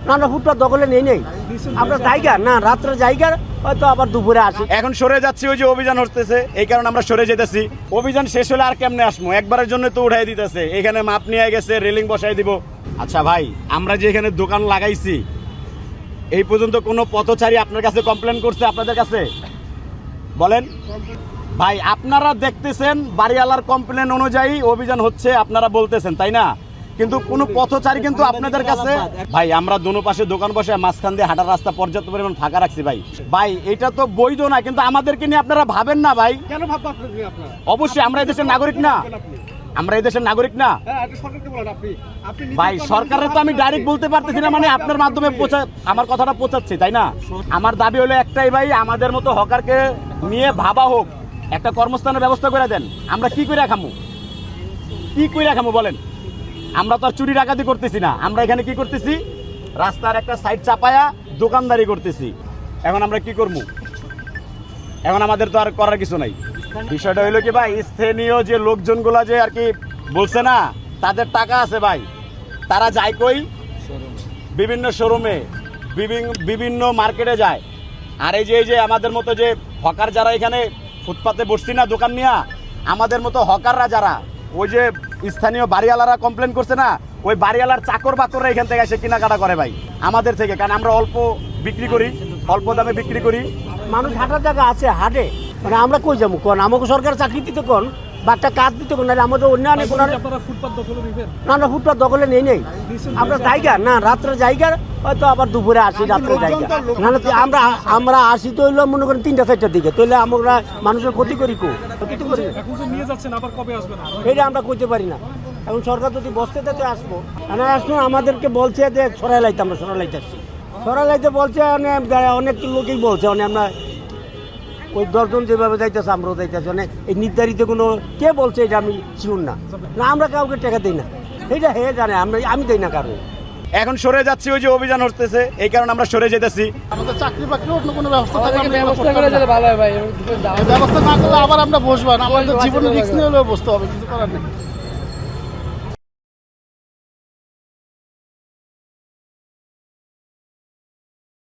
না না ফুটপাত দখলে নেই আমরা জায়গা না রাত্রে জায়গা হয়তো আবার দুপুরে আসি। এখন সরে যাচ্ছি, ওই যে অভিযান হতেছে, এই কারণে আমরা সরে যেতেছি। অভিযান শেষ হলে আর কেমনে আসবো, একবারের জন্য তো উঠাই দিতেছে, এখানে মাপ নিয়ে গেছে, রেলিং বসাই দিব। আচ্ছা ভাই, আমরা যে এখানে দোকান লাগাইছি এই পর্যন্ত কোনো পথচারী আপনার কাছে কমপ্লেন করছে আপনাদের কাছে? বলেন ভাই, আপনারা দেখতেছেন বাড়িওয়ালার কমপ্লেন অনুযায়ী অভিযান হচ্ছে, আপনারা বলতেছেন তাই না, কিন্তু কোনো পথচারী কিন্তু আপনাদের কাছে। ভাই আমরা দোনো পাশে দোকান বসে মাঝখান দিয়ে হাঁটার রাস্তা পর্যাপ্ত পরিমাণ ফাঁকা রাখছি ভাই। ভাই এটা তো বৈধ না, কিন্তু আমাদেরকে নিয়ে আপনারা ভাবেন না ভাই। কেন ভাববো আপনারা? অবশ্যই আমরা এই দেশের নাগরিক না, আমরা এই দেশের নাগরিক না ভাই। সরকারের তো আমি ডাইরেক্ট বলতে পারতেছি না, মানে আপনার মাধ্যমে আমার কথাটা পৌঁছাচ্ছি তাই না। আমার দাবি হলো একটাই ভাই, আমাদের মতো হকারকে নিয়ে ভাবা হোক, একটা কর্মস্থানের ব্যবস্থা করে দেন। আমরা কি করে খামু, কি করে খামু বলেন? আমরা তো আর চুরি ডাকাতি করতেছি না, আমরা এখানে কি করতেছি, রাস্তার একটা সাইড চাপায়া দোকানদারি করতেছি। এখন আমরা কি করবো? এখন আমাদের তো আর করার কিছু নাই। বিষয়টা হইলো কি ভাই, স্থানীয় যে লোকজনগুলা যে আর কি বলছে না, তাদের টাকা আছে ভাই, তারা যায় কই, বিভিন্ন শোরুমে, বিভিন্ন মার্কেটে যায়। আর এই যে আমাদের মতো যে হকার যারা এখানে ফুটপাতে বসছি না দোকান নিয়ে, আমাদের মতো হকাররা যারা, ওই যে স্থানীয় বাড়িওয়ালারা কমপ্লেন করছে না, ওই বাড়িওয়ালার চাকর বাকররা এখান থেকে এসে কেনাকাটা করে ভাই আমাদের থেকে, কারণ আমরা অল্প বিক্রি করি, অল্প দামে বিক্রি করি। মানুষ হাঁটার জায়গা আছে, হাটে, মানে আমরা কই যাবো কোন? আমাকে সরকার চাকরি দিতে কোন বা একটা কাজ দিতে কোন, নাহলে আমাদের অন্যান্য কোনো না না ফুটপাত দখলে নেই আমরা জায়গা না রাত্রে জায়গা হয়তো আবার দুপুরে আসি রাত্রে জায়গা না না আমরা আসি তো হইলো মনে করেন 3টা-4টার দিকে, তাহলে আমরা মানুষের ক্ষতি করি ক্ষতি করি এটা আমরা করতে পারি না। এখন সরকার যদি বসতে দিতে আসবো আমাদেরকে বলছে যে সরাই লাইতে, আমরা সরাই লাইতে আসছি, সরাই লাইতে বলছে অনেক লোকেই বলছে, আমরা ওই 10 জন যেভাবে যাইতেছে আমরাও যাইতেছি, মানে এই নির্ধারিত কোনো কে বলছে এটা আমি শিউর না, আমরা কাউকে টাকা দিই না, এইটা হে জানে, আমি দিই না কারো। এখন সরে যাচ্ছি, ওই যে অভিযান হতেছে, এই কারণে আমরা সরে যেতেছি। আমাদের চাকরি বাকরি অন্য কোনো ব্যবস্থা থাকলে ব্যবস্থা করে দিলে ভালো হয় ভাই। ব্যবস্থা না করলে আবার আমরা বসবো না, আমাদের জীবনে রিস্ক নিয়ে হলেও বসতে হবে, কিছু করার নেই।